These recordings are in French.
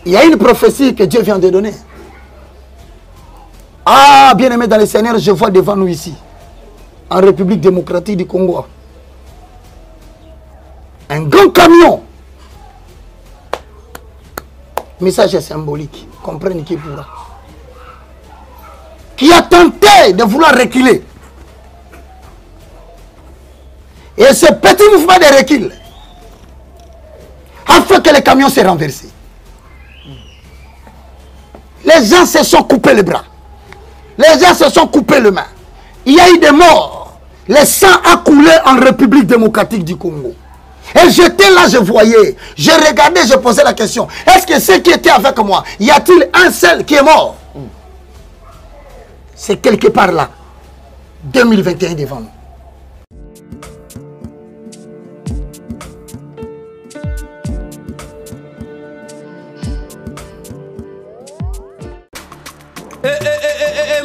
Il y a une prophétie que Dieu vient de donner. Ah, bien aimé dans le Seigneur, je vois devant nous ici, en République démocratique du Congo, un grand camion. Message symbolique, comprenez qui pourra. Qui a tenté de vouloir reculer. Et ce petit mouvement de recul a fait que le camion s'est renversé. Les gens se sont coupés les bras. Les gens se sont coupés les mains. Il y a eu des morts. Le sang a coulé en République démocratique du Congo. Et j'étais là, je voyais. Je regardais, je posais la question. Est-ce que ceux qui étaient avec moi, y a-t-il un seul qui est mort? C'est quelque part là. 2021 devant nous.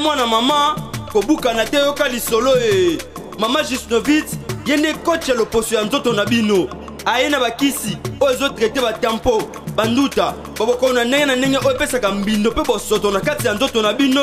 Moi na maman, kobuka na te yoka lisolo Mama Gisnovitz, yene coach ya loposo ya nzoto na bino. Ayena bakisi, ozo traité ba tempo, banduta, boboko na ndenge opesaka mbindo pe bosoto na kati ya nzoto na bino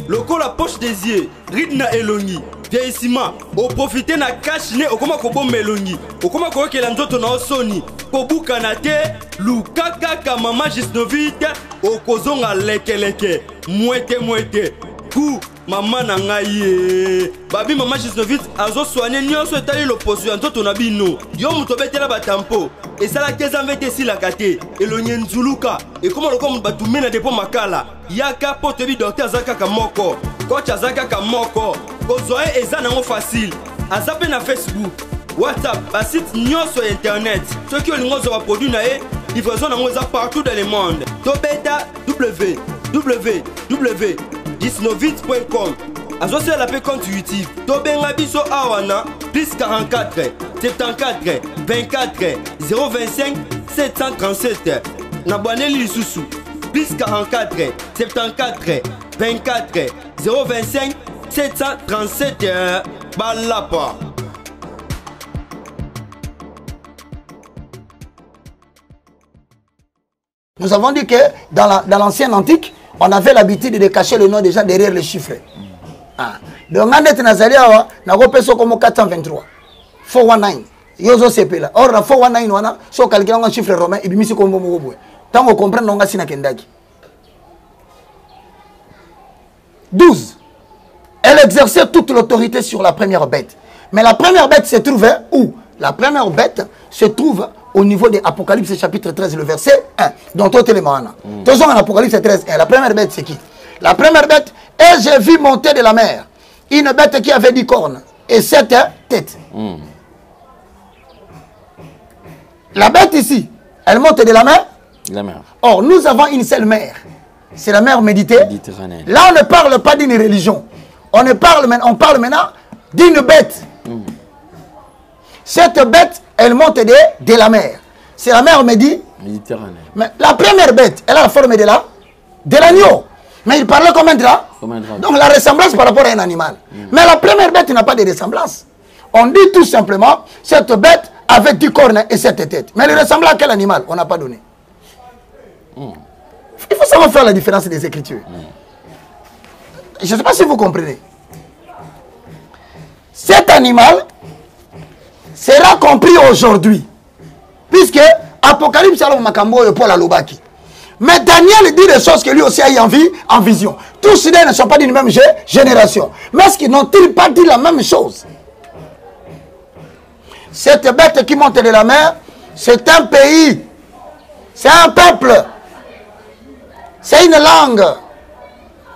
Lokola poche des yeux, ride na elongi. Vieillissement, au profiter na cash ne okoma kobomba elongi. Okoma koyokela nzoto na osoni. Kobuka na te, lukaka ka Mama Gisnovitz, okozonga leke. Mwete. Ku mama na ngai babi Mama Gisnovitz azo soigner nyonso etali loposo ya nzoto na bino. Yo muto betela batampo esala keza mvete sila kate elonye nzuluka ekoma lokomo batumena depo makala yaka potebi docteur azaka ka moko coach azaka ka moko kozoe eza nango facile azape na Facebook WhatsApp ba site nyonso internet soki olingo zo ba produit na livraison nango eza partout dans le monde. Tobeta www.gisnovitz.com. Associé à la paix compte YouTube. Tobenga biso awana plus 44 74 24 025 737. Nabone lisusu plus 44 74 24 025 737. Balapa. Nous avons dit que dans l'ancienne antique, on avait l'habitude de cacher le nom des gens derrière les chiffres. Donc, on est Nazaria, on a repéré comme 423. 419. Yozo CP. Or, la 419, on a calculé un chiffre romain et puis comme Mobo. Tant qu'on comprend, on a signé Kendaki. 12. Elle exerçait toute l'autorité sur la première bête. Mais la première bête se trouvait où? La première bête se trouve au niveau de Apocalypse chapitre 13, le verset 1. Donc, tout élément. Toujours en Apocalypse 13, 1. La première bête, c'est qui? La première bête, et j'ai vu monter de la mer une bête qui avait 10 cornes et 7 têtes. La bête ici, elle monte de la mer. La mer. Or, nous avons une seule mer. C'est la mer Méditerranée. Là, on ne parle pas d'une religion. On parle maintenant d'une bête. Cette bête, elle monte de la mer. C'est la mer Méditerranée. Mais la première bête, elle a la forme de l'agneau. Mais il parlait comme un drap. Donc la ressemblance par rapport à un animal. Mais la première bête n'a pas de ressemblance. On dit tout simplement, cette bête avait 10 cornes et 7 têtes. Mais elle ressemblait à quel animal? On n'a pas donné. Il faut savoir faire la différence des Écritures. Je ne sais pas si vous comprenez. Cet animal sera compris aujourd'hui. Puisque Apocalypse alors Makambo et Paul Alobaki. Mais Daniel dit des choses que lui aussi a eu en vision. Tous ces ne sont pas d'une même génération. Mais est-ce qu'ils n'ont-ils pas dit la même chose? Cette bête qui monte de la mer, c'est un pays. C'est un peuple. C'est une langue.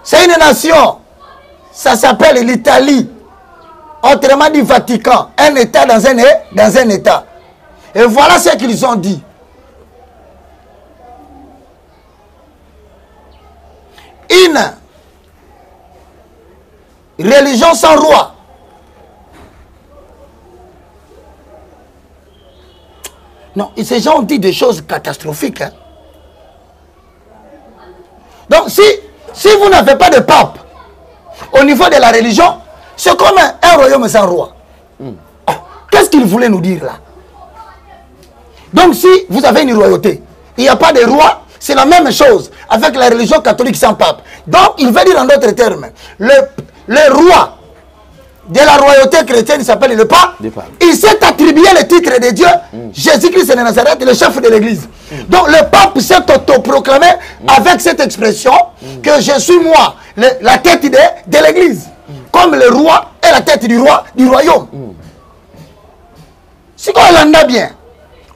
C'est une nation. Ça s'appelle l'Italie. Autrement dit Vatican. Un État dans un État. Et voilà ce qu'ils ont dit. Une religion sans roi. Non, ces gens ont dit des choses catastrophiques. Hein. Donc, si vous n'avez pas de pape au niveau de la religion, c'est comme un royaume sans roi. Oh, qu'est-ce qu'il voulait nous dire là? Donc, si vous avez une royauté, il n'y a pas de roi, C'est la même chose avec la religion catholique sans pape. Donc, il veut dire en d'autres termes, le roi de la royauté chrétienne, il s'appelle le pape. Il s'est attribué le titre de Dieu, Jésus-Christ de Nazareth, le chef de l'église. Donc, le pape s'est autoproclamé avec cette expression que je suis moi, la tête de l'église. Comme le roi est la tête du royaume. Si on l'entend bien,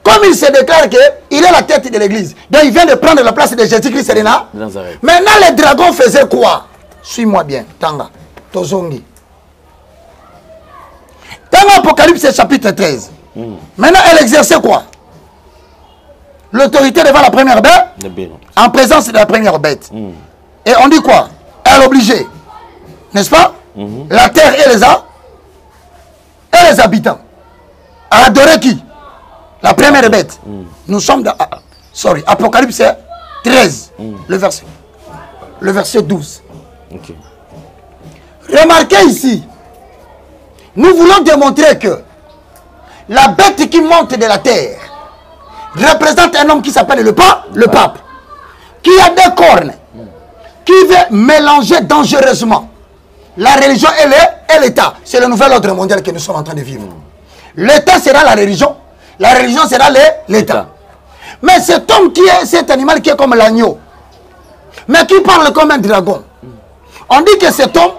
comme il se déclare qu'il est la tête de l'église, donc il vient de prendre la place de Jésus-Christ de Nazareth. Maintenant, les dragons faisaient quoi? Suis-moi bien, Tanga, Tozongi. Dans l'Apocalypse chapitre 13, maintenant, elle exerçait quoi? L'autorité devant la première bête, en présence de la première bête. Et on dit quoi? Elle obligeait, n'est-ce pas? La terre et les habitants à adorer qui? La première bête. Nous sommes dans Apocalypse 13, le verset 12. Remarquez ici, nous voulons démontrer que la bête qui monte de la terre représente un homme qui s'appelle le pape, qui a des cornes, qui veut mélanger dangereusement la religion et l'État. C'est le nouvel ordre mondial que nous sommes en train de vivre. L'État sera la religion sera l'État. Mais cet homme qui est cet animal qui est comme l'agneau, mais qui parle comme un dragon, on dit que cet homme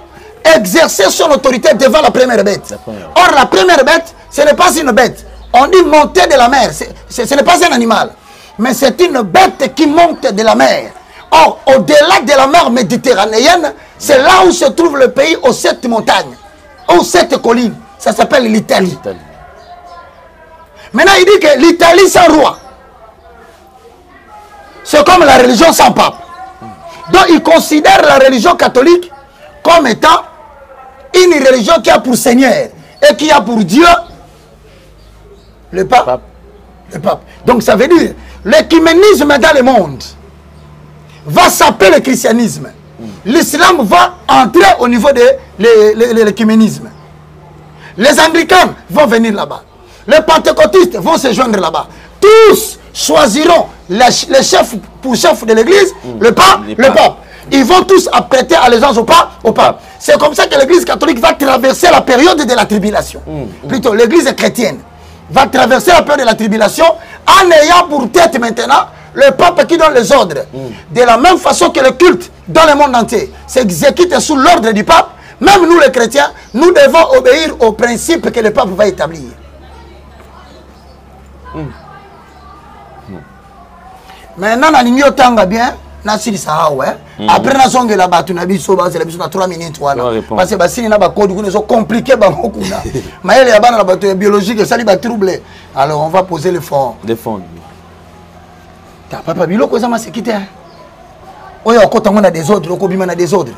exerçait son autorité devant la première bête. Or, la première bête, ce n'est pas une bête. On dit monter de la mer. Ce n'est pas un animal. Mais c'est une bête qui monte de la mer. Or, au-delà de la mer méditerranéenne, c'est là où se trouve le pays aux 7 montagnes, aux 7 collines. Ça s'appelle l'Italie. Maintenant, il dit que l'Italie sans roi, c'est comme la religion sans pape. Donc, il considère la religion catholique comme étant une religion qui a pour Seigneur et qui a pour Dieu le pape. Le pape. Donc, ça veut dire l'écuménisme dans le monde va s'appeler le christianisme. L'islam va entrer au niveau de l'écuménisme. Les anglicans vont venir là-bas. Les pentecôtistes vont se joindre là-bas. Tous choisiront les chefs pour chef de l'église, le pape. Ils vont tous apprêter allégeance au pape. C'est comme ça que l'église catholique va traverser la période de la tribulation. Plutôt, l'église chrétienne va traverser la période de la tribulation en ayant pour tête maintenant le pape qui donne les ordres. De la même façon que le culte dans le monde entier s'exécute sous l'ordre du pape, même nous les chrétiens, nous devons obéir aux principes que le pape va établir. Maintenant, on a tanga bien, Nasiri Sahau, après na songe la batu na biso ba c'est la 3 minutes wana parce que basini na ba code ko so compliqué ba mokuna maele ya bana na batu biologique ça li ba troublé. Alors on va poser le fond. Ta papa biloko za ma sécurité. Oyo ko tango na désordre ko bima na désordre.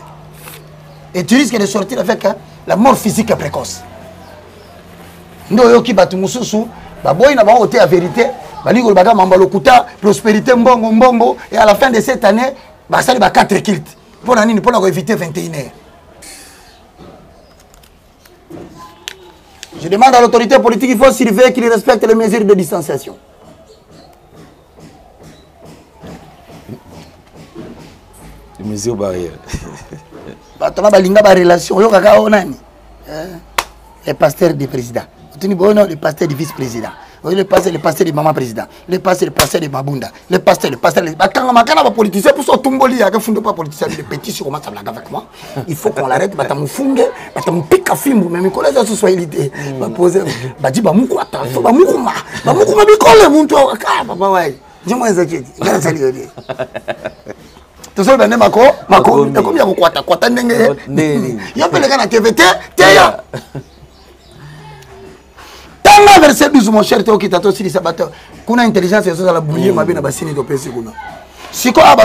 Et tu risques de sortir avec la mort physique précoce. Ndo yo ki batu mususu ba boy na ba oté la vérité. Baliko baga mambalo kuta prospérité mbongo et à la fin de cette année basali ba 4 kilts pour nani pour éviter 21h. Je demande à l'autorité politique, il faut surveiller qu'il respecte les mesures de distanciation. Les mesures barrières. Batona balinga ba relation yo kaka onani. Les pasteurs du président. Tuni bono les pasteurs du vice-président. Le pasteur du maman président, le pasteur de Mabunda, le pasteur quand on politicien pour son tomboli, il y a pas politicien de petit sur comment ça blague avec moi. Il faut qu'on l'arrête, bah t'as mon fungue, bah t'as mon pic à film, mais mes collègues à socialité, bah poser, bah dis bah moukou attends, bah moukou ma bicole mon toi, ah papa ouais, dis-moi Ezekiel, viens saluer. Tu sais ben mako, comme y'a quoi t'endenge, y'a pas les gars na TVT, t'es verset 12, mon cher Théo Kitato, si sabato, qu'on a intelligence et ça la bouillie, ma bien à bassiner de Pessiguna. Si quoi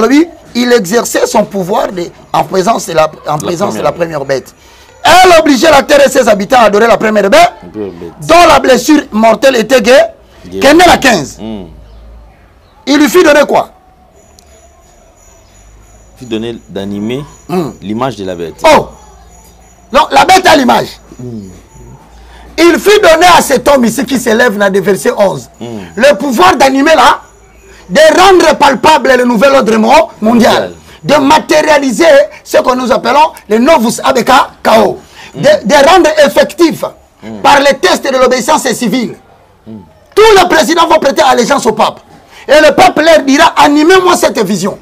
il exerçait son pouvoir en présence de la première bête. Elle obligeait la terre et ses habitants à adorer la première bête, dont la blessure mortelle était qu'elle n'est la 15. Il lui fit donner quoi? Il fit donner d'animer l'image de la bête. Oh! Non, la bête a l'image. Il fit donner à cet homme ici qui s'élève dans le verset 11 le pouvoir d'animer de rendre palpable le nouvel ordre mondial, de matérialiser ce que nous appelons le Novus Abeka Kao, de rendre effectif par les tests de l'obéissance civile. Tous les présidents vont prêter allégeance au pape. Et le pape leur dira, animez-moi cette vision.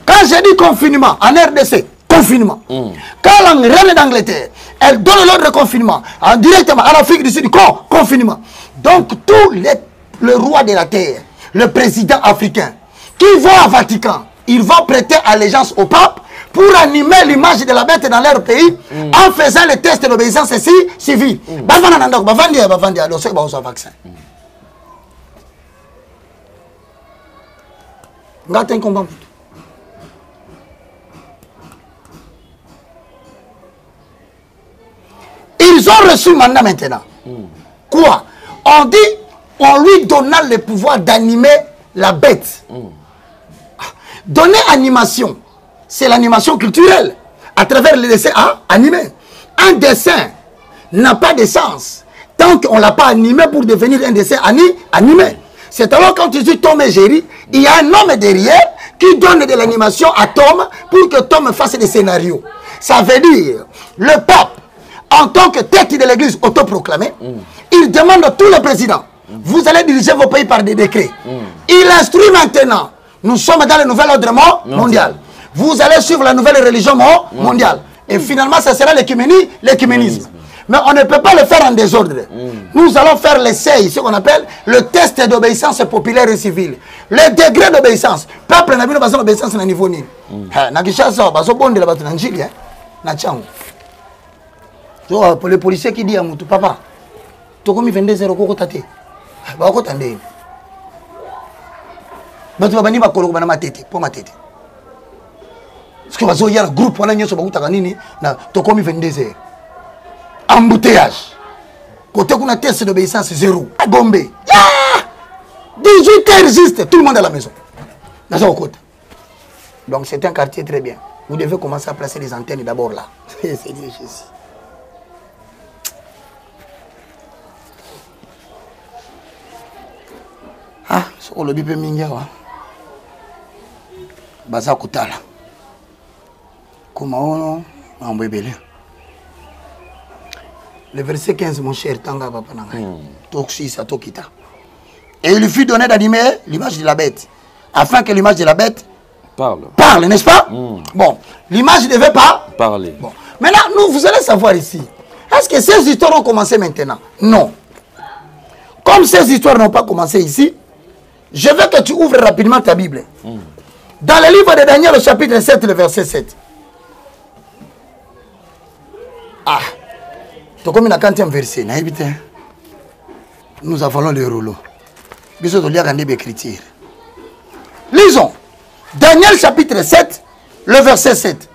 Quand je dis confinement, en RDC, confinement. Quand la reine d'Angleterre, elle donne l'ordre de confinement, directement en Afrique du Sud, confinement. Donc tous les rois de la terre, le président africain, qui vont au Vatican, ils vont prêter allégeance au pape pour animer l'image de la bête dans leur pays en faisant les tests d'obéissance civile. Ils ont reçu mandat maintenant. Quoi? On dit, on lui donna le pouvoir d'animer la bête. Donner animation, c'est l'animation culturelle, à travers les dessins animés. Un dessin n'a pas de sens tant qu'on ne l'a pas animé pour devenir un dessin animé. C'est alors quand tu dis Tom et Jerry, il y a un homme derrière qui donne de l'animation à Tom pour que Tom fasse des scénarios. Ça veut dire, le pape, en tant que tête de l'église autoproclamée, il demande à tous les présidents, vous allez diriger vos pays par des décrets. Il instruit maintenant, nous sommes dans le nouvel ordre mondial. Vous allez suivre la nouvelle religion mondiale. Et finalement, ça sera l'écuménisme. Mais on ne peut pas le faire en désordre. Nous allons faire l'essai, ce qu'on appelle le test d'obéissance populaire et civile. Le degré d'obéissance. Peuple n'a pas d'obéissance à niveau ni. Pour les policiers qui disent à mon papa, tu as commis 22 000 euros tate. Bah, quoi t'en dis? Bah, tu vas venir ma tête, pour ma tête. Parce que vas-y, il y a un groupe, on a un groupe, tu as commis 22 000. Embouteillage. Côté qu'on a test d'obéissance, 0. Gombe. 18 heures juste, tout le monde à la maison. Donc c'est un quartier très bien. Vous devez commencer à placer les antennes d'abord là. C'est Jésus. Ah, c'est le bébé Mingawa. Baza Kutala. Comment on bébé. Le verset 15, mon cher Tanga Papa Nanga. Toxi Satokita. Et il lui fut donné d'animer l'image de la bête. Afin que l'image de la bête parle, n'est-ce pas? Bon, l'image ne devait pas parler. Bon. Maintenant, vous allez savoir ici. Est-ce que ces histoires ont commencé maintenant? Non. Comme ces histoires n'ont pas commencé ici, je veux que tu ouvres rapidement ta Bible. Dans le livre de Daniel, au chapitre 7, le verset 7. Ah. Comme la 40e verset, nous avalons le rouleau. Lisons. Daniel chapitre 7, le verset 7.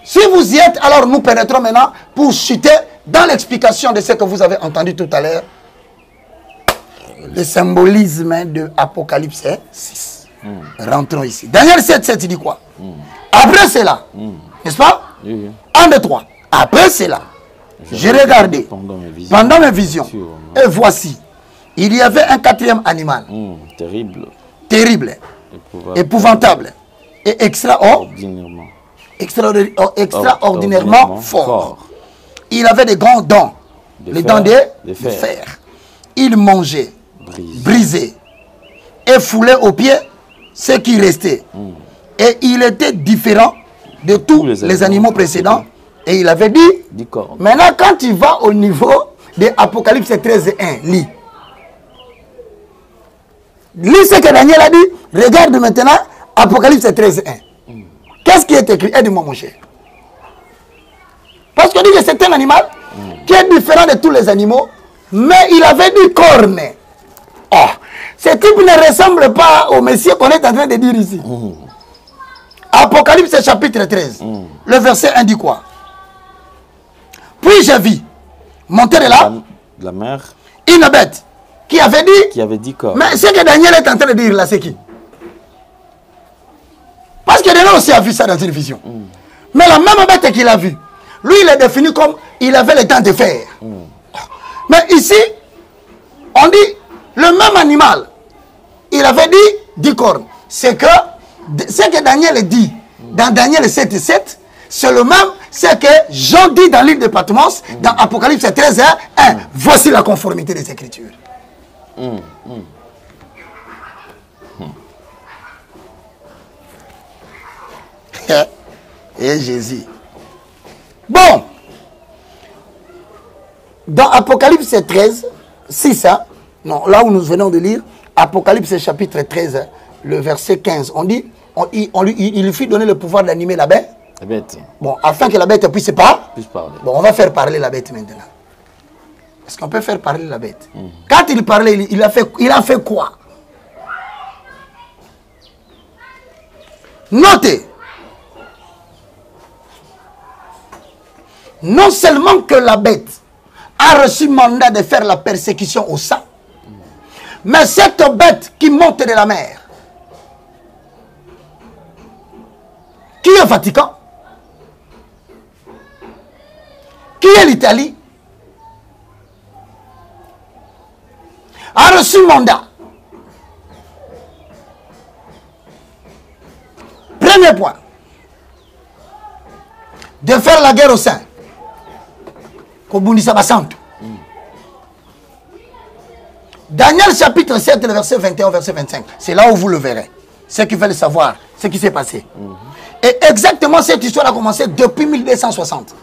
Si vous y êtes, alors nous pénétrons maintenant pour chuter dans l'explication de ce que vous avez entendu tout à l'heure. Le symbolisme de Apocalypse 6. Rentrons ici. Daniel 7, 7, il dit quoi? Après cela, n'est-ce pas? 1, 2, 3. Après cela, j'ai regardé pendant mes visions, et voici, il y avait un quatrième animal. Terrible, épouvantable, et extraordinairement fort. Il avait des grands dents, les dents de fer. Il mangeait, brisait, et foulait aux pieds ce qui restait. Et il était différent de tous les animaux précédents. Et il avait dit, maintenant quand tu vas au niveau de Apocalypse 13, 1, lis. Lis ce que Daniel a dit, regarde maintenant Apocalypse 13, 1. Qu'est-ce qui est écrit? Aide-moi mon cher. Parce qu'on dit que c'est un animal qui est différent de tous les animaux, mais il avait dit corne. Oh, ce type ne ressemble pas au Messie qu'on est en train de dire ici. Apocalypse chapitre 13, le verset 1 dit quoi? Puis j'ai vu monter de la mer une bête qui avait dit corps. Mais ce que Daniel est en train de dire là, c'est qui? Parce que Daniel aussi a vu ça dans une vision. Mais la même bête qu'il a vue, lui il est défini comme il avait le temps de fer. Mais ici, on dit le même animal, il avait dit 10 cornes. C'est que ce que Daniel dit dans Daniel 7:7, c'est le même, c'est que Jean dit dans l'île de Patmos, dans Apocalypse 13:1, voici la conformité des Écritures. Et Jésus. Bon. Dans Apocalypse 13:6, non, là où nous venons de lire, Apocalypse chapitre 13, le verset 15, on dit, il lui fit donner le pouvoir d'animer la bête. La bête. Bon, afin que la bête puisse pas parler. Bon, on va faire parler la bête maintenant. Est-ce qu'on peut faire parler la bête? Quand il parlait, il a fait quoi? Notez. Non seulement que la bête a reçu mandat de faire la persécution au sang, mais cette bête qui monte de la mer, qui est Vatican, qui est l'Italie, a reçu mandat. Premier point, de faire la guerre au sein. Daniel chapitre 7, le verset 21 au verset 25. C'est là où vous le verrez. Ceux qui veulent savoir ce qui s'est passé. Et exactement cette histoire a commencé depuis 1260.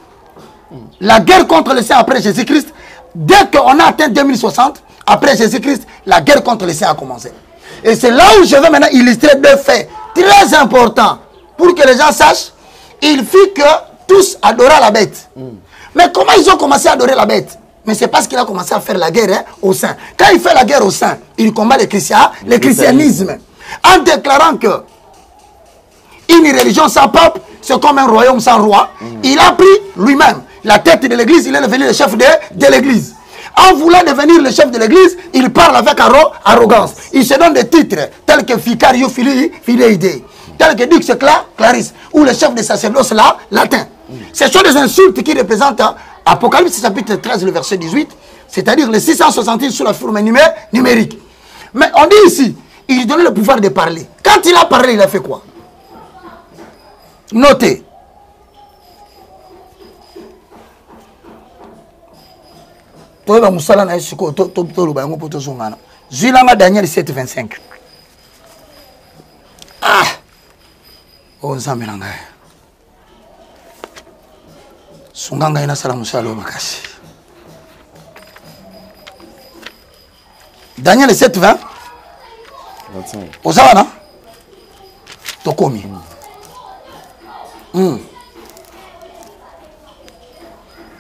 La guerre contre le saint après Jésus-Christ, dès qu'on a atteint 2060, après Jésus-Christ, la guerre contre le saint a commencé. Et c'est là où je vais maintenant illustrer deux faits très importants. Pour que les gens sachent, il fit que tous adoraient la bête. Mais comment ils ont commencé à adorer la bête? Mais c'est parce qu'il a commencé à faire la guerre au sein. Quand il fait la guerre au sein, il combat le christianisme. En déclarant que une religion sans pape, c'est comme un royaume sans roi. Il a pris lui-même la tête de l'église, il est devenu le chef de l'église. En voulant devenir le chef de l'église, il parle avec arrogance. Il se donne des titres tels que Ficario Fideide, tels que Dux Clarisse, ou le chef de sacerdoce latin. Ce sont des insultes qui représentent Apocalypse chapitre 13, le verset 18, c'est-à-dire les 666 sous la forme numérique. Mais on dit ici, il donnait le pouvoir de parler. Quand il a parlé, il a fait quoi? Notez. Daniel 7:25. Ah! Oh, Nzambelanga. Sunganga ina salamu shalom makasi. Daniel 7:20. 25. Ozawana? Tokomi. 1,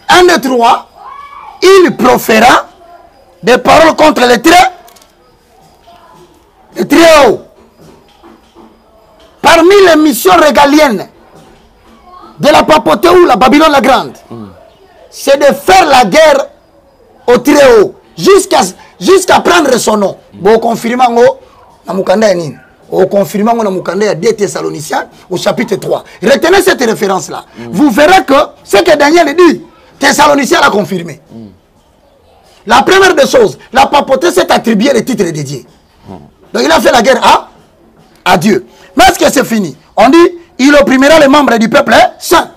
2, 3. Il proféra des paroles contre les très hauts. Parmi les missions régaliennes de la papauté ou la Babylone la Grande, c'est de faire la guerre au très haut, jusqu'à prendre son nom. Bon, confirmant na mukanda ya nini? Au confirmant na mukanda ya 2 Thessaloniciens au chapitre 3. Retenez cette référence-là. Vous verrez que ce que Daniel dit, Thessaloniciens l'a confirmé. La première des choses, la papauté s'est attribué le titre dédié. Donc il a fait la guerre à Dieu. Mais est-ce que c'est fini? On dit, il opprimera les membres du peuple saint.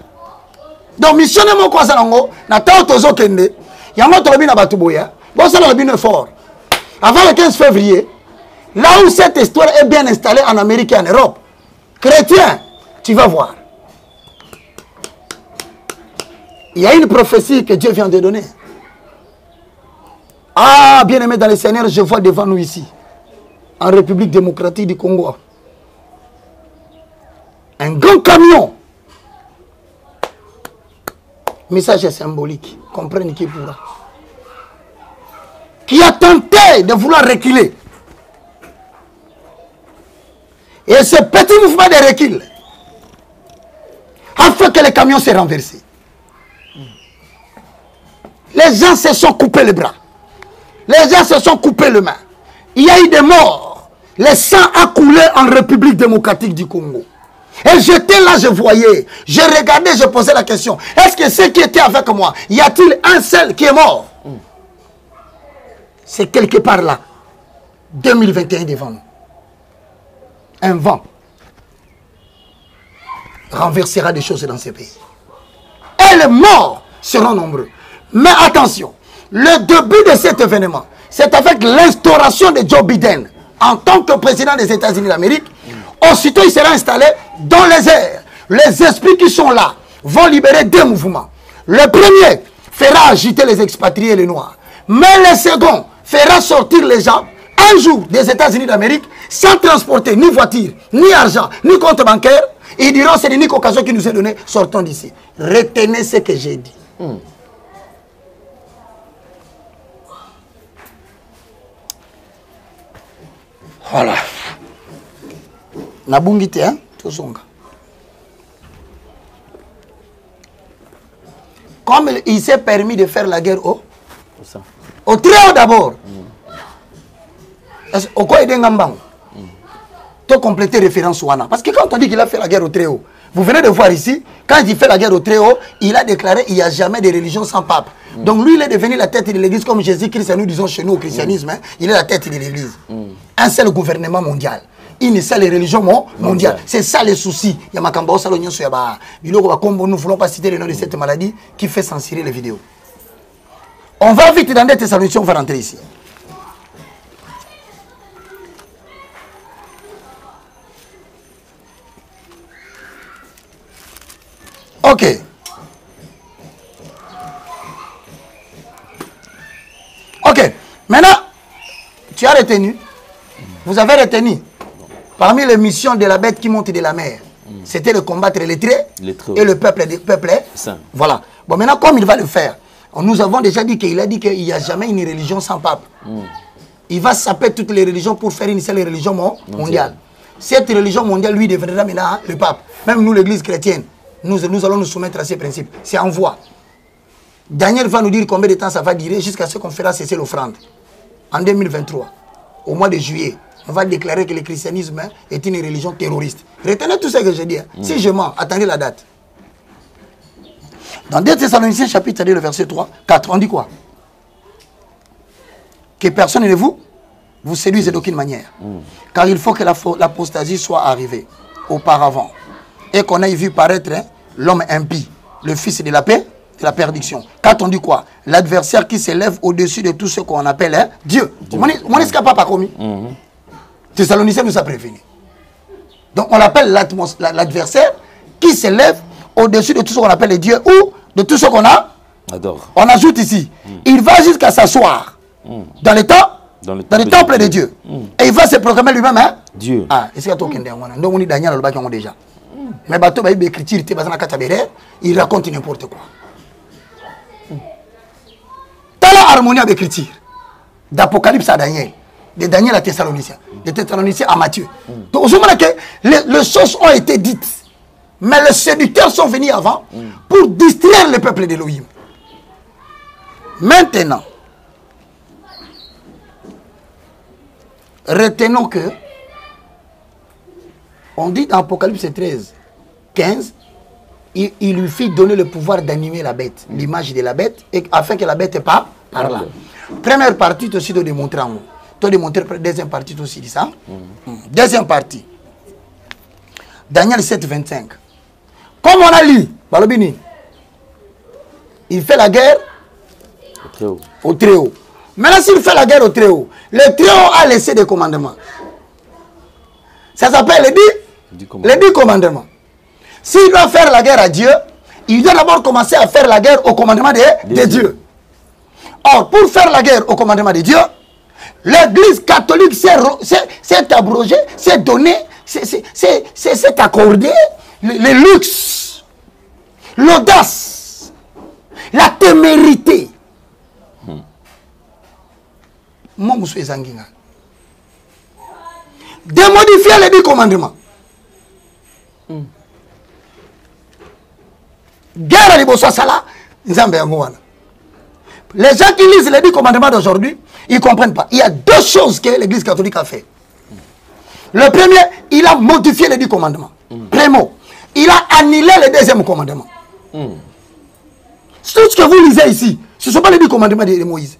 Donc, missionnaire mon quoi ça nango, na tao tozo kende, yango tolobi na batuboya, bon ça lobi ne fort. Avant le 15 février, là où cette histoire est bien installée en Amérique et en Europe, chrétien, tu vas voir. Il y a une prophétie que Dieu vient de donner. Ah, bien aimé dans le Seigneur, je vois devant nous ici, en République démocratique du Congo, un grand camion. Message symbolique, comprenez qui pourra. Qui a tenté de vouloir reculer. Et ce petit mouvement de recul a fait que le camion s'est renversé. Les gens se sont coupés les bras. Les gens se sont coupés les mains. Il y a eu des morts. Le sang a coulé en République démocratique du Congo. Et j'étais là, je voyais. Je regardais, je posais la question. Est-ce que ceux qui étaient avec moi, y a-t-il un seul qui est mort? C'est quelque part là. 2021 devant nous. un vent renversera des choses dans ces pays. Et les morts seront nombreux. Mais attention, le début de cet événement, c'est avec l'instauration de Joe Biden en tant que président des États-Unis d'Amérique. Aussitôt, il sera installé dans les airs. Les esprits qui sont là vont libérer deux mouvements. Le premier fera agiter les expatriés et les Noirs. Mais le second fera sortir les gens un jour des États-Unis d'Amérique sans transporter ni voiture, ni argent, ni compte bancaire. Ils diront c'est l'unique occasion qui nous est donnée, sortons d'ici. Retenez ce que j'ai dit. Voilà. Nabungite, hein? Comme il s'est permis de faire la guerre au très haut d'abord. Au quoi il tu compléter référence Wana. Parce que quand on dit qu'il a fait la guerre au très haut, vous venez de voir ici, quand il fait la guerre au très haut, il a déclaré qu'il n'y a jamais de religion sans pape. Donc lui, il est devenu la tête de l'église comme Jésus-Christ, nous disons chez nous au christianisme, hein, il est la tête de l'église. Un seul gouvernement mondial. Une seule religion mondiale. C'est ça le souci. Nous ne voulons pas citer le nom de cette maladie qui fait censurer les vidéos. On va vite dans des Thessaloniciens, on va rentrer ici. Ok. Ok. Maintenant, tu as retenu. Vous avez retenu. Parmi les missions de la bête qui monte de la mer, c'était de combattre les traits et le peuple. Voilà. Bon, maintenant, comme il va le faire, nous avons déjà dit qu'il a dit qu'il n'y a jamais une religion sans pape. Il va saper toutes les religions pour faire une seule religion mondiale. Cette religion mondiale, lui, deviendra maintenant le pape. Même nous, l'église chrétienne, nous allons nous soumettre à ces principes. C'est en voie. Daniel va nous dire combien de temps ça va durer jusqu'à ce qu'on fera cesser l'offrande. En 2023, au mois de juillet, on va déclarer que le christianisme est une religion terroriste. Retenez tout ce que je dis. Si je mens, attendez la date. Dans 2 Thessaloniciens chapitre 2, le verset 3, 4, on dit quoi? Que personne ne vous séduise d'aucune manière. Car il faut que l'apostasie soit arrivée auparavant. Et qu'on ait vu paraître l'homme impie, le fils de la paix, de la perdition. 4, on dit quoi? L'adversaire qui s'élève au-dessus de tout ce qu'on appelle Dieu. Mon escapade pas commis. Thessaloniciens nous a prévenu. Donc on appelle l'adversaire qui s'élève au-dessus de tout ce qu'on appelle Dieu ou de tout ce qu'on a. Adore. On ajoute ici, il va jusqu'à s'asseoir dans le temple de Dieu. Et il va se proclamer lui-même Dieu. Ah, est-ce qu'il y a tout qui est donc on dit Daniel le bac déjà. Mais bateau va écrire il raconte n'importe quoi. T'as la harmonie avec l'écriture d'Apocalypse à Daniel, de Daniel à Thessaloniciens, de Thessaloniciens à Matthieu. Donc au moment que les choses ont été dites, mais les séducteurs sont venus avant pour distraire le peuple d'Élohim. Maintenant, retenons que on dit dans Apocalypse 13, 15, il lui fit donner le pouvoir d'animer la bête, l'image de la bête, et afin que la bête parte par là. Première partie, tu aussi de démontrer en haut. Tu démontrer deuxième partie, tu aussi dit ça. Deuxième partie. Daniel 7, 25. Comme on a lu, Balobini, il fait la guerre au très haut. Maintenant, s'il fait la guerre au très haut, le très haut a laissé des commandements. Ça s'appelle les 10 commandements. S'il doit faire la guerre à Dieu, il doit d'abord commencer à faire la guerre au commandement de Dieu. Or, pour faire la guerre au commandement de Dieu, l'Église catholique s'est abrogée, s'est donnée, s'est accordée le luxe, l'audace, la témérité. Moi, je suis Zanginga. De modifier les 10 commandements. Guerre à l'Ibosso Sala, les gens qui lisent les 10 commandements d'aujourd'hui, ils ne comprennent pas. Il y a deux choses que l'Église catholique a fait. Le premier, il a modifié les 10 commandements. Primo, il a annulé le deuxième commandement. Tout ce que vous lisez ici, ce ne sont pas les 10 commandements de Moïse.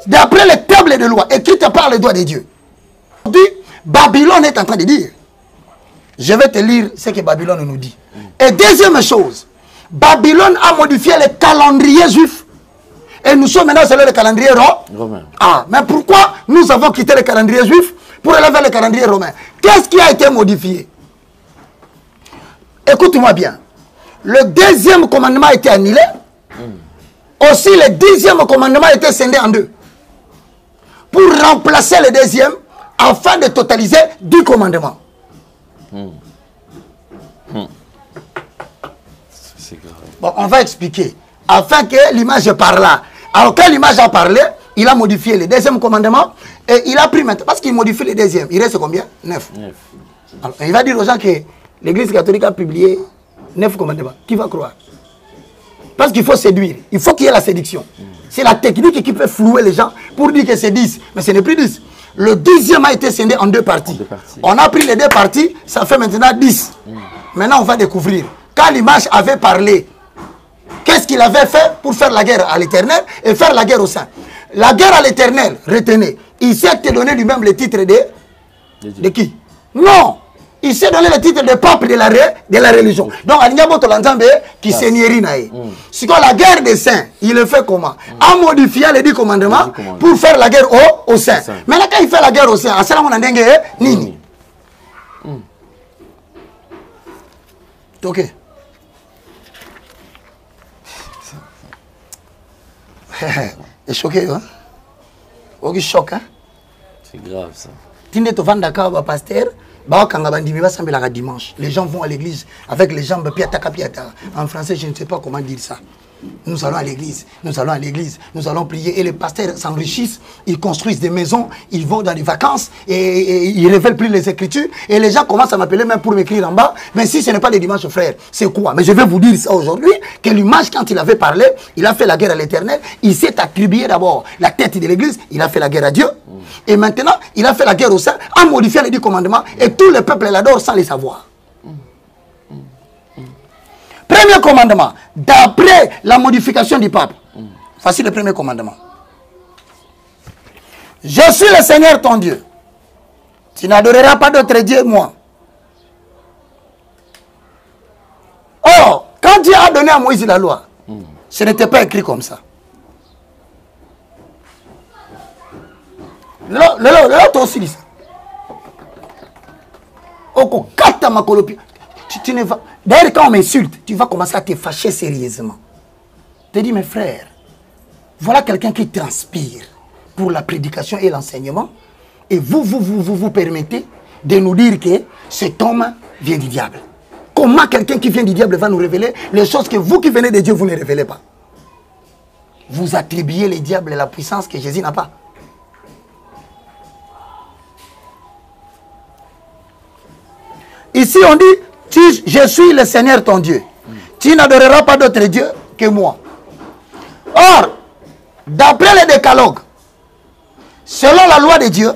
D'après les tables de loi écrites par les doigts de Dieu. Babylone est en train de dire Je vais te lire ce que Babylone nous dit. Et deuxième chose, Babylone a modifié le calendrier juif. Et nous sommes maintenant sur le calendrier romain. Ah, mais pourquoi nous avons quitté le calendrier juif pour aller vers le calendrier romain? Qu'est-ce qui a été modifié? Écoute-moi bien. Le deuxième commandement a été annulé. Aussi, le 10e commandement a été scindé en deux. Pour remplacer le deuxième, afin de totaliser 10 commandements. C'est grave. Bon, on va expliquer. Afin que l'image parle là. Alors, quand l'image a parlé, il a modifié le deuxième commandement et il a pris maintenant. Parce qu'il modifie le deuxième. Il reste combien? 9. Alors, il va dire aux gens que l'Église catholique a publié 9 commandements. Qui va croire? Parce qu'il faut séduire. Il faut qu'il y ait la séduction. C'est la technique qui peut flouer les gens pour dire que c'est 10. Mais ce n'est plus 10. Le 10e a été scindé en deux parties. On a pris les deux parties, ça fait maintenant 10. Maintenant, on va découvrir. Quand l'image avait parlé, qu'est-ce qu'il avait fait pour faire la guerre à l'Éternel et faire la guerre au Saint? La guerre à l'Éternel, retenez, il s'est donné lui-même le titre de qui? Non! Il s'est donné le titre de pape de la religion. Donc, qui seigneurie. Si la guerre des saints, il le fait comment? En modifiant les 10 commandements pour faire la guerre aux saints. Maintenant, quand il fait la guerre aux saints, c'est là qu'on a nini. Ok. C'est choqué, hein? Ok, choc, hein? C'est grave, ça. Tinde to vanda ka ba pasteur. Dimanche. Les gens vont à l'église avec les jambes piata. En français, je ne sais pas comment dire ça. Nous allons à l'église, nous allons à l'église, nous allons prier et les pasteurs s'enrichissent, ils construisent des maisons, ils vont dans les vacances et ils ne révèlent plus les Écritures et les gens commencent à m'appeler même pour m'écrire en bas. Mais si ce n'est pas les dimanches, frère, c'est quoi? Mais je vais vous dire ça aujourd'hui, que l'image, quand il avait parlé, il a fait la guerre à l'Éternel, il s'est attribué d'abord la tête de l'église, il a fait la guerre à Dieu et maintenant il a fait la guerre au Saint en modifiant les 10 commandements et tout le peuple l'adore sans les savoir. Premier commandement, d'après la modification du pape. Voici le premier commandement. Je suis le Seigneur ton Dieu. Tu n'adoreras pas d'autre Dieu, moi. Or, quand Dieu a donné à Moïse la loi, ce n'était pas écrit comme ça. L'autre aussi dit ça. D'ailleurs, quand on m'insulte, tu vas commencer à te fâcher sérieusement. Je te dis, mes frères, voilà quelqu'un qui transpire pour la prédication et l'enseignement. Et vous permettez de nous dire que cet homme vient du diable. Comment quelqu'un qui vient du diable va nous révéler les choses que vous qui venez de Dieu, vous ne révélez pas? Vous attribuez le diable la puissance que Jésus n'a pas. Ici, on dit, je suis le Seigneur ton Dieu. Tu n'adoreras pas d'autre Dieu que moi. Or, d'après le décalogue, selon la loi de Dieu,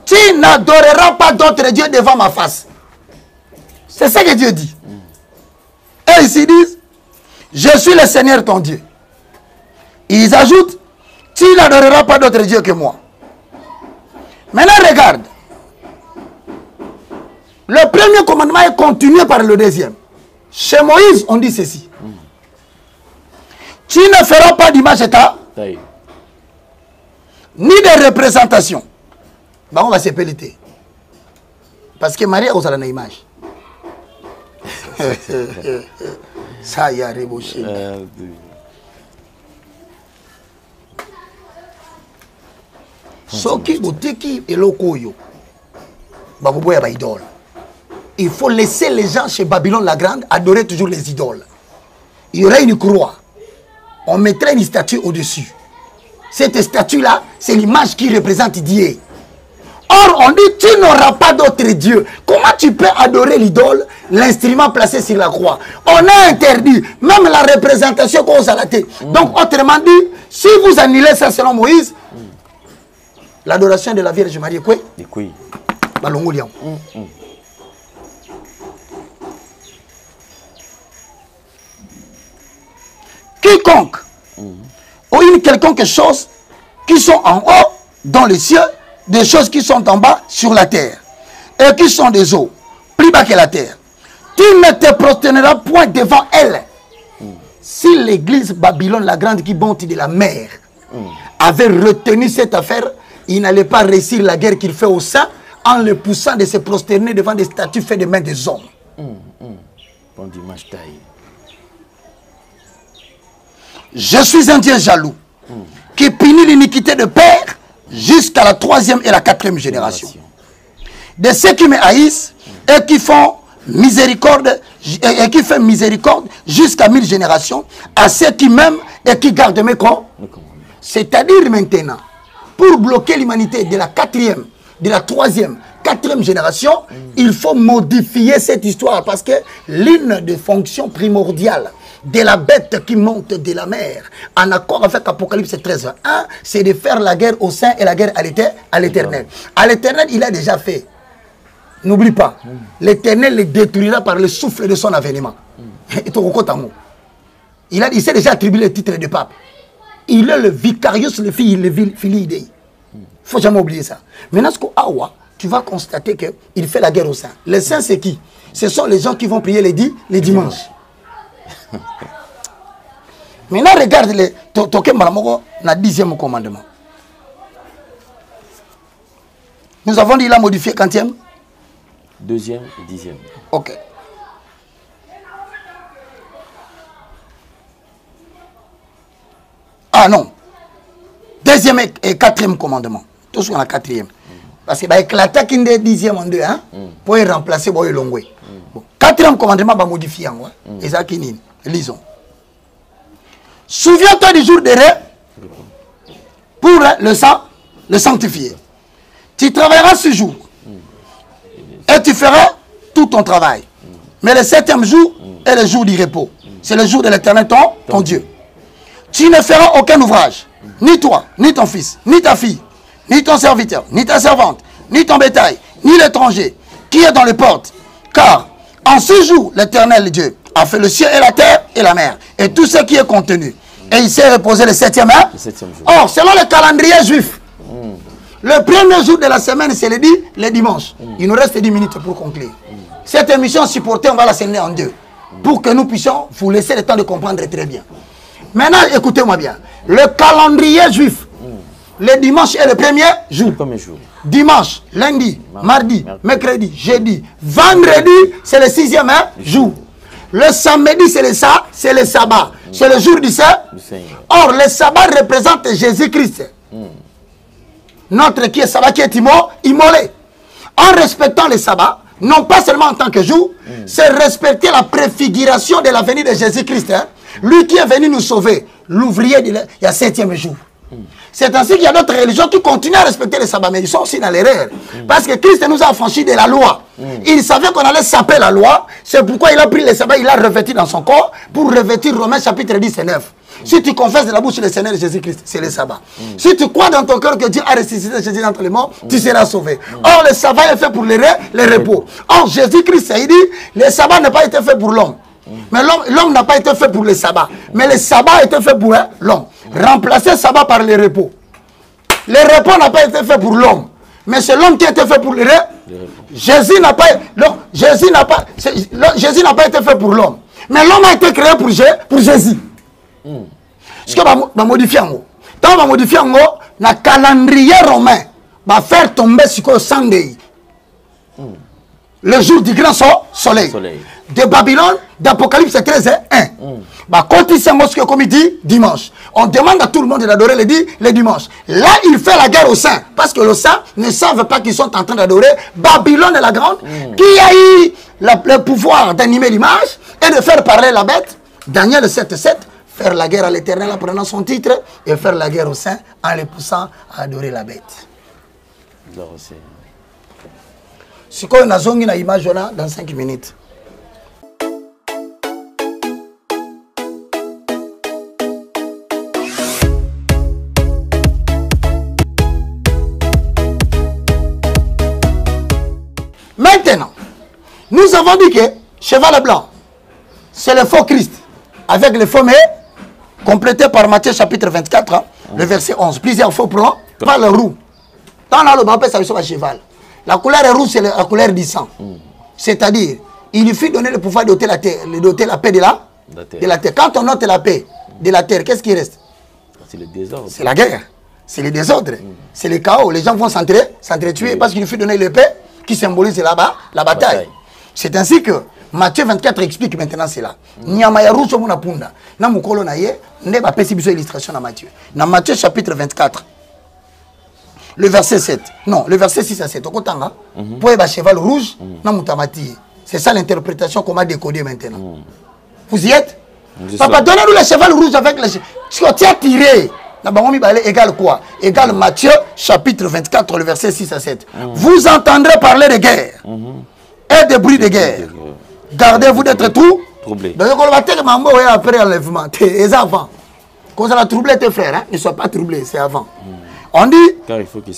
tu n'adoreras pas d'autre Dieu devant ma face. C'est ça que Dieu dit. Et ici ils disent, je suis le Seigneur ton Dieu. Ils ajoutent, tu n'adoreras pas d'autre Dieu que moi. Maintenant, regarde. Le premier commandement est continué par le deuxième. Chez Moïse, on dit ceci. Tu ne feras pas d'image taille, ni de représentation. Bah, on va se pelleter. Parce que Marie a osé la image. Ça y a rébauché. Soki boteki eloko yo. Ba bobo ya ba idole. Il faut laisser les gens chez Babylone la Grande adorer toujours les idoles. Il y aurait une croix. On mettrait une statue au-dessus. Cette statue-là, c'est l'image qui représente Dieu. Or, on dit, tu n'auras pas d'autre Dieu. Comment tu peux adorer l'idole, l'instrument placé sur la croix? On a interdit, même la représentation qu'on a la tête. Donc, autrement dit, si vous annulez ça selon Moïse, l'adoration de la Vierge Marie est quoi? Quiconque ou une quelconque chose qui sont en haut dans les cieux, des choses qui sont en bas sur la terre et qui sont des eaux, plus bas que la terre. Tu ne te prosterneras point devant elle. Si l'église Babylone, la grande qui monte de la mer, avait retenu cette affaire, il n'allait pas réussir la guerre qu'il fait au sein en le poussant de se prosterner devant des statues faites des mains des hommes. Bon dimanche taille. Je suis un Dieu jaloux qui punit l'iniquité de père jusqu'à la 3e et la 4e génération. De ceux qui me haïssent et qui font miséricorde jusqu'à 1000 générations, à ceux qui m'aiment et qui gardent mes comptes. C'est-à-dire maintenant, pour bloquer l'humanité de la 4e, de la 3e, 4e génération, il faut modifier cette histoire parce que l'une des fonctions primordiales de la bête qui monte de la mer, en accord avec Apocalypse 13, 1, c'est de faire la guerre au sein et la guerre à l'éternel. À l'éternel, il a déjà fait. N'oublie pas, l'éternel les détruira par le souffle de son avènement. Il s'est déjà attribué le titre de pape. Il est le vicarius, le fili idei. Il ne faut jamais oublier ça. Maintenant, tu vas constater qu'il fait la guerre au sein. Les saints, c'est qui? Ce sont les gens qui vont prier les dimanches. Maintenant, regarde le Toké Malamoko, na 10e commandement. Nous avons dit, il a modifié 40e. 2e et 10e. Ok. Ah non. 2e et 4e commandement. Tout ce qu'on a 4e. Parce qu'il va éclater qu'il est 10e en 2, hein, pour y remplacer Boy Longwe. 4e commandement va modifier. Et ça qui n'est. Lisons. Souviens-toi du jour de ré pour le sanctifier. Tu travailleras ce jour. Et tu feras tout ton travail. Mais le 7e jour est le jour du repos. C'est le jour de l'Éternel, ton Dieu. Tu ne feras aucun ouvrage. Ni toi, ni ton fils, ni ta fille, ni ton serviteur, ni ta servante, ni ton bétail, ni l'étranger qui est dans les portes. Car en ce jour, l'Éternel Dieu a fait le ciel et la terre et la mer. Et tout ce qui est contenu. Et il s'est reposé le 7e jour. Or, selon le calendrier juif, le premier jour de la semaine, c'est le dimanche. Il nous reste 10 minutes pour conclure. Cette émission supportée, on va la sceller en deux. Pour que nous puissions vous laisser le temps de comprendre très bien. Maintenant, écoutez-moi bien. Le calendrier juif, le dimanche est le premier jour. Dimanche, lundi, mardi, mercredi, jeudi, vendredi, c'est le 6e jour. Le samedi, c'est le sabbat. C'est le jour du Seigneur. Or, le sabbat représente Jésus-Christ. Notre qui est sabbat, qui est immolé. En respectant le sabbat, non pas seulement en tant que jour, c'est respecter la préfiguration de la venue de Jésus-Christ. Hein? Lui qui est venu nous sauver, l'ouvrier, il y a 7e jour. C'est ainsi qu'il y a d'autres religions qui continuent à respecter le sabbat, mais ils sont aussi dans l'erreur. Parce que Christ nous a affranchis de la loi. Il savait qu'on allait saper la loi. C'est pourquoi il a pris le sabbat, il l'a revêtu dans son corps pour revêtir Romains chapitre 10 et 9. Si tu confesses de la bouche le Seigneur Jésus-Christ, c'est le sabbat. Si tu crois dans ton cœur que Dieu a ressuscité Jésus d'entre les morts, tu seras sauvé. Or, le sabbat est fait pour le repos. Or, Jésus-Christ, il dit, le sabbat n'a pas été fait pour l'homme. Mais l'homme n'a pas été fait pour le sabbat. Mais le sabbat a été fait pour l'homme. Remplacer le sabbat par le repos. Le repos n'a pas été fait pour l'homme. Mais c'est l'homme qui a été fait pour le repos. Jésus n'a pas été fait pour l'homme. Mais l'homme a été créé pour Jésus. Ce que va modifier en haut. Quand on va modifier en haut, le calendrier romain va faire tomber sur le Sunday. Le jour du grand soleil. De Babylone, d'Apocalypse 13, 1. Quand il s'est mosqué comme il dit, dimanche. On demande à tout le monde d'adorer le dimanche. Là, il fait la guerre au saint. Parce que les saints ne savent pas qu'ils sont en train d'adorer Babylone la grande, qui a eu le pouvoir d'animer l'image et de faire parler la bête. Daniel 7:7. Faire la guerre à l'Éternel en prenant son titre et faire la guerre au saint en les poussant à adorer la bête. Ce qu'on a zongi na image dans 5 minutes. Maintenant, nous avons dit que cheval blanc, c'est le faux Christ, avec le faux mais complété par Matthieu chapitre 24, hein, le verset 11. Plusieurs faux blancs par le roux. Dans le bas, ça veut cheval. La couleur rouge, c'est la couleur du sang. C'est-à-dire, il lui fit donner le pouvoir d'ôter la terre, d'ôter la paix de la terre. Quand on ôte la paix de la terre, qu'est-ce qui reste? C'est le désordre. C'est la guerre. C'est le désordre. C'est le chaos. Les gens vont s'entretuer parce qu'il lui fit donner le paix qui symbolise là-bas la bataille. C'est ainsi que Matthieu 24 explique maintenant cela. Nyama ya ruso mona punda. Na mukolo na ye, ne ba pesi biso illustration na Matthieu. Dans Matthieu chapitre 24. Le verset 7. Non, le verset 6 à 7. Okotanga. Pour un cheval rouge, na mutamati. C'est ça l'interprétation qu'on m'a décodé maintenant. Vous y êtes? Papa, donnez-nous le cheval rouge avec le cheval. Tu as tiré. Égale quoi? Égale Matthieu chapitre 24, le verset 6 à 7. Vous entendrez parler de guerre et de bruits de guerre. Gardez-vous d'être troublés. Donc, on va dire que après l'enlèvement, c'est avant. Quand on a troublé tes frères, ne sois pas troublé, c'est avant. On dit, car il faut que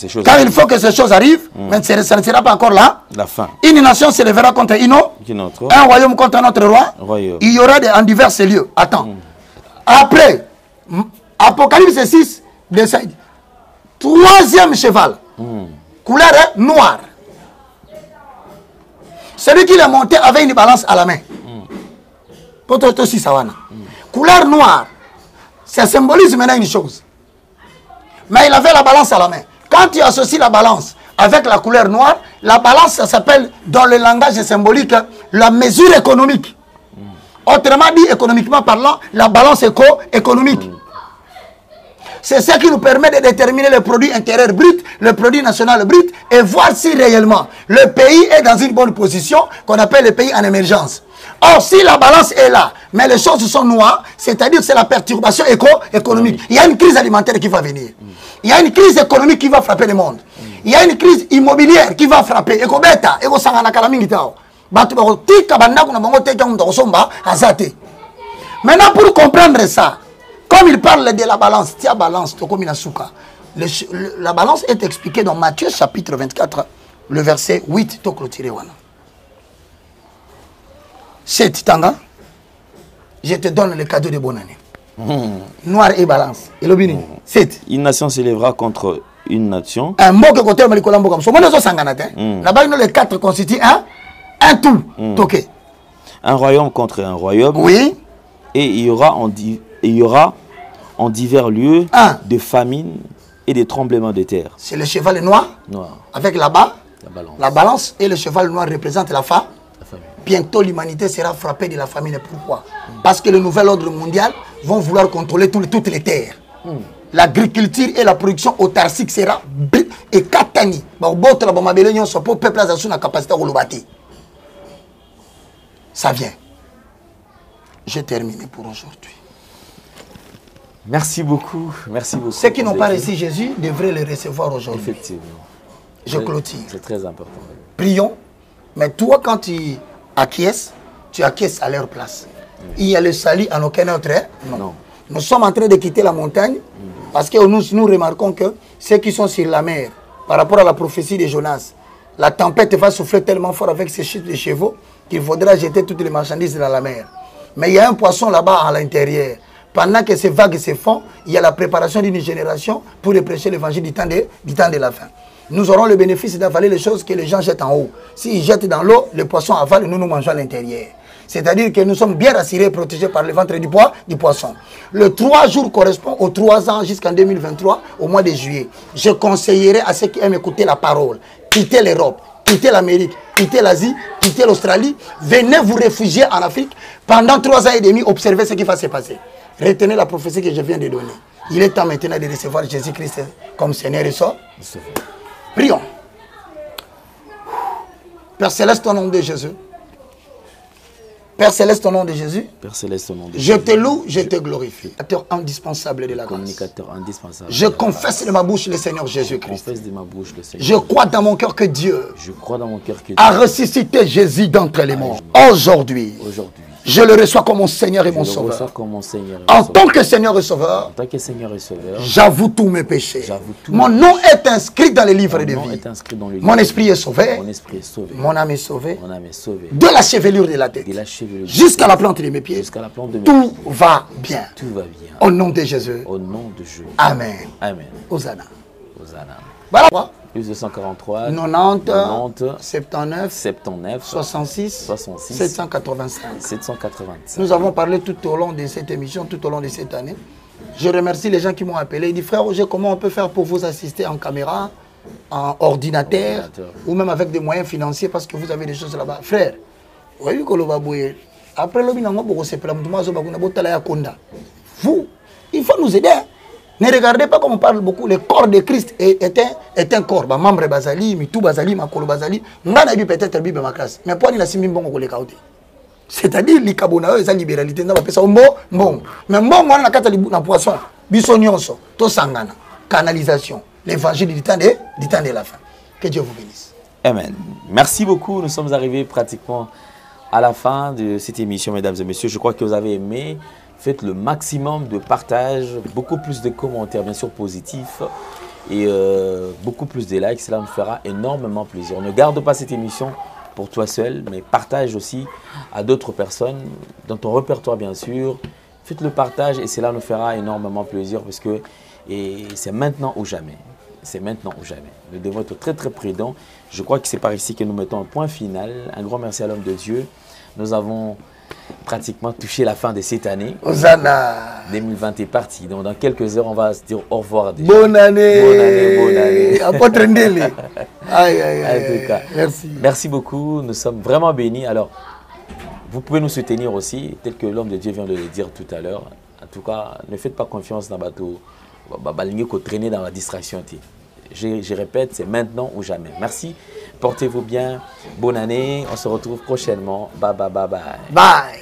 ces choses arrivent, mais ça ne sera pas encore là. La fin. Une nation se lèvera contre une autre, un royaume contre notre roi. Il y aura en divers lieux. Attends. Après, Apocalypse 6 décide. Troisième cheval. Couleur noire. Celui qui est monté avait une balance à la main. Couleur noire. Ça symbolise maintenant une chose. Mais il avait la balance à la main. Quand tu associes la balance avec la couleur noire, la balance, ça s'appelle, dans le langage symbolique, la mesure économique. Autrement dit, économiquement parlant, la balance économique. C'est ce qui nous permet de déterminer le produit intérieur brut, le produit national brut, et voir si réellement le pays est dans une bonne position, qu'on appelle le pays en émergence. Or, si la balance est là, mais les choses sont noires, c'est-à-dire que c'est la perturbation économique. Il y a une crise alimentaire qui va venir. Il y a une crise économique qui va frapper le monde. Il y a une crise immobilière qui va frapper. Maintenant, pour comprendre ça, comme il parle de la balance, la balance est expliquée dans Matthieu chapitre 24, le verset 8. C'est Titanga, je te donne le cadeau de bonne année. Noir et balance. Une nation s'élèvera contre une nation. Un mot que côté là-bas, les quatre constituent un tout. Un royaume contre un royaume. Oui. Et il y aura en divers lieux de famine et des tremblements de terre. C'est le cheval noir. Avec là-bas la balance. Et le cheval noir représente la famine. Bientôt l'humanité sera frappée de la famine. Pourquoi? Parce que le nouvel ordre mondial vont vouloir contrôler toutes les terres. L'agriculture et la production autarcique sera et katani. Ça vient. J'ai terminé pour aujourd'hui. Merci beaucoup. Merci beaucoup. Ceux qui n'ont pas reçu Jésus devraient le recevoir aujourd'hui. Effectivement. Je clôture. C'est très important. Prions. Mais toi, quand tu acquiesces à leur place. Il y a le salut en aucun autre. Non. Nous sommes en train de quitter la montagne parce que nous remarquons que ceux qui sont sur la mer, par rapport à la prophétie de Jonas, la tempête va souffler tellement fort avec ses chutes de chevaux qu'il faudra jeter toutes les marchandises dans la mer. Mais il y a un poisson là-bas à l'intérieur. Pendant que ces vagues se font, il y a la préparation d'une génération pour prêcher l'évangile du temps de la fin. Nous aurons le bénéfice d'avaler les choses que les gens jettent en haut. S'ils jettent dans l'eau, le poisson avale et nous mangeons à l'intérieur. C'est-à-dire que nous sommes bien rassurés et protégés par le ventre du poisson. Le 3 jours correspond aux 3 ans jusqu'en 2023, au mois de juillet. Je conseillerais à ceux qui aiment écouter la parole, quittez l'Europe, quittez l'Amérique, quittez l'Asie, quittez l'Australie, venez vous réfugier en Afrique. Pendant 3 ans et demi, observez ce qui va se passer. Retenez la prophétie que je viens de donner. Il est temps maintenant de recevoir Jésus-Christ comme Seigneur et Sauveur. Prions. Père Céleste, au nom de Jésus. Père Céleste, au nom de Jésus. Père Céleste, au nom de je te loue, je te glorifie. Communicateur indispensable de la grâce. Communicateur indispensable. Je confesse de ma bouche le Seigneur Jésus-Christ. Je crois dans mon cœur que Dieu a ressuscité Jésus d'entre les morts. Aujourd'hui. Je le reçois comme mon Seigneur et mon Sauveur. En tant que Seigneur et Sauveur, j'avoue tous mes péchés. Mon nom est inscrit dans les livres de vie. Mon esprit est sauvé. Mon âme est sauvée. De la chevelure de la tête jusqu'à la plante de mes pieds. Tout va bien. Au nom de Jésus. Amen. Amen. Hosanna. Voilà. Plus 243. 90. 79. 66. 785. 785. Nous avons parlé tout au long de cette émission, tout au long de cette année. Je remercie les gens qui m'ont appelé. Ils disent, frère Roger, comment on peut faire pour vous assister en caméra, en ordinateur, ou même avec des moyens financiers parce que vous avez des choses là-bas. Frère, vous voyez que après vous, il faut nous aider. Ne regardez pas comme on parle beaucoup. Le corps de Christ est un corps. Membre Bazali, Mitou Bazali, Makolo Bazali. Ngana bi peut-être bibe ma classe. Mais pour ni la simbi mbongo le kaote. C'est-à-dire likabona eza libéralité na pesa mbongo. Mais mbongo na kata na poisson. Biso nyonso to sangana. Canalisation. L'évangile du temps de la fin. Que Dieu vous bénisse. Amen. Merci beaucoup. Nous sommes arrivés pratiquement à la fin de cette émission, mesdames et messieurs. Je crois que vous avez aimé. Faites le maximum de partage, beaucoup plus de commentaires, bien sûr positifs, et beaucoup plus de likes. Cela me fera énormément plaisir. Ne garde pas cette émission pour toi seul, mais partage aussi à d'autres personnes, dans ton répertoire bien sûr. Faites le partage et cela nous fera énormément plaisir parce que c'est maintenant ou jamais. C'est maintenant ou jamais. Nous devons être très très prudents. Je crois que c'est par ici que nous mettons un point final. Un grand merci à l'homme de Dieu. Nous avons pratiquement touché la fin de cette année. Hosanna. 2020 est parti. Donc dans quelques heures, on va se dire au revoir. Déjà. Bonne année. Bonne année, bonne année. Apôtre Ndele. Aïe, aïe, aïe. En tout cas, merci. Merci beaucoup. Nous sommes vraiment bénis. Alors, vous pouvez nous soutenir aussi, tel que l'homme de Dieu vient de le dire tout à l'heure. En tout cas, ne faites pas confiance dans le bateau. Vous traîner dans la distraction. Je répète, c'est maintenant ou jamais. Merci. Portez-vous bien. Bonne année. On se retrouve prochainement. Bye, bye, bye, bye. Bye.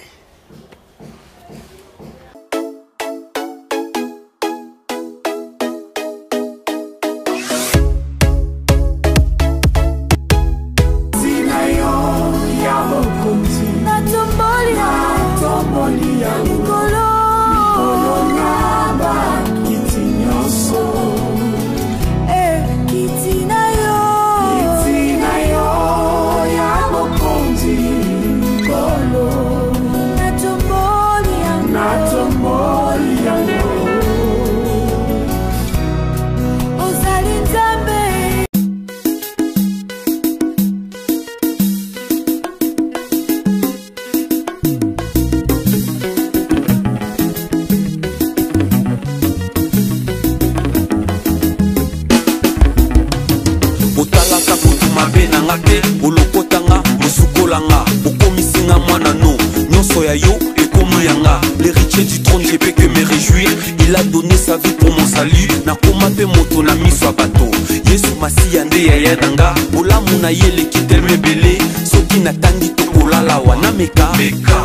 L'héritier du trône, j'ai pu que me réjouir. Il a donné sa vie pour mon salut. Na koma pe moto na miso a bateau. Yesu masi yande ya yadanga. Ola muna yele kitel mebele. Soki na tandi to kolala wa nameka.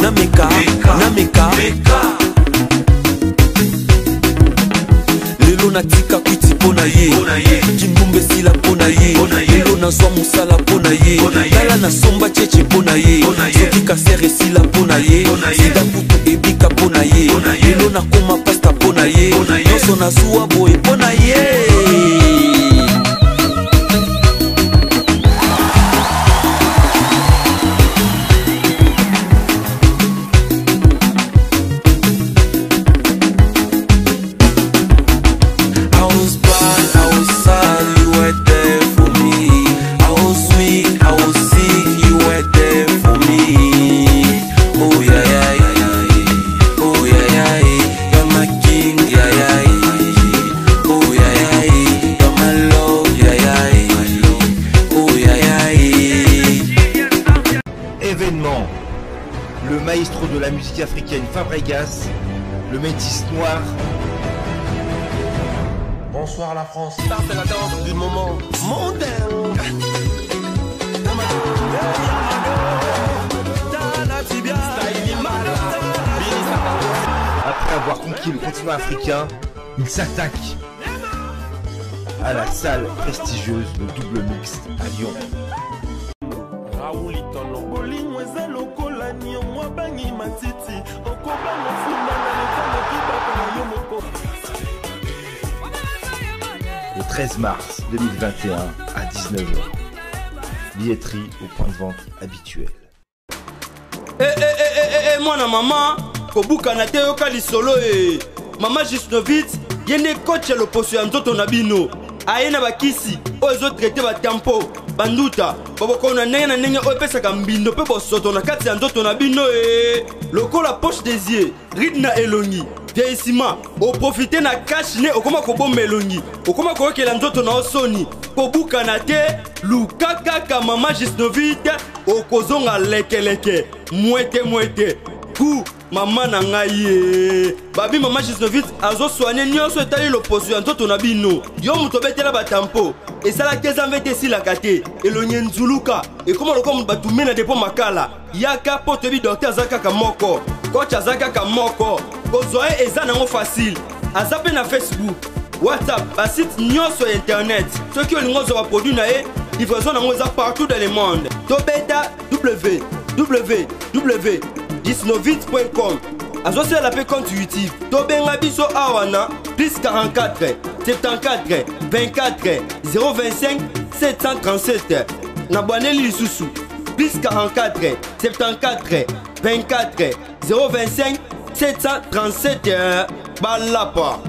Nameka. Nameka. Lelo natika kwiti pona ye. Kindumbe sila pona ye. Lelo nazwa musala pona ye. Tala na somba cheche pona ye. Soki kasere sila pona ye. Sida kutu ebika pona ye. Lelo nakoma pasta pona ye. Noso nazuwa boye pona ye. Le maestro de la musique africaine Fabregas, le métis noir. Bonsoir la France. Ça c'est la danse du moment mondain. Après avoir conquis le continent africain, il s'attaque à la salle prestigieuse, le double mixte à Lyon. Le 13 mars 2021 à 19h. Billetterie au point de vente habituel. Moi na maman, kobuka na te yoka lisolo Mama Gisnovitz, yene coach le poste ya nzoto na bino. aye na bakisi oyo ezotraite batempo banduta babokona ndenge na ndenge oyo epesaka mbindo mpe bosoto na kati ya nzoto na bino lokola poche des yeux ride na elongi vieillissement oprofite na cache ne okoma kobomba elongi okoma koyokela nzoto na osoni kobukana te luka kaka mama Gisnovite okozonga lekeleke mwete ku mama na ngai babi mama Gisnovite azosoigne nyonso etali loposo ya nzoto na bino yo moto betela batampo esalaki ezambe te esilaka te elongi nzuluka ekoma lokola batume na depo makala yaka po toyebi docteur aza kaka moko coach aza kaka moko kozwa ye eza nango facile aza mpe na Facebook WhatsApp basite nyonso ya internet soki olingi ozwa baproduit na ye livraison nango eza partout dans le monde tobeta www.gisnovite.com azosala mpe compte YouTube tobenga biso awa na plus 44 74 24 025 737 na bwaneli lisusu plus 44 74 24 025 737 balapa.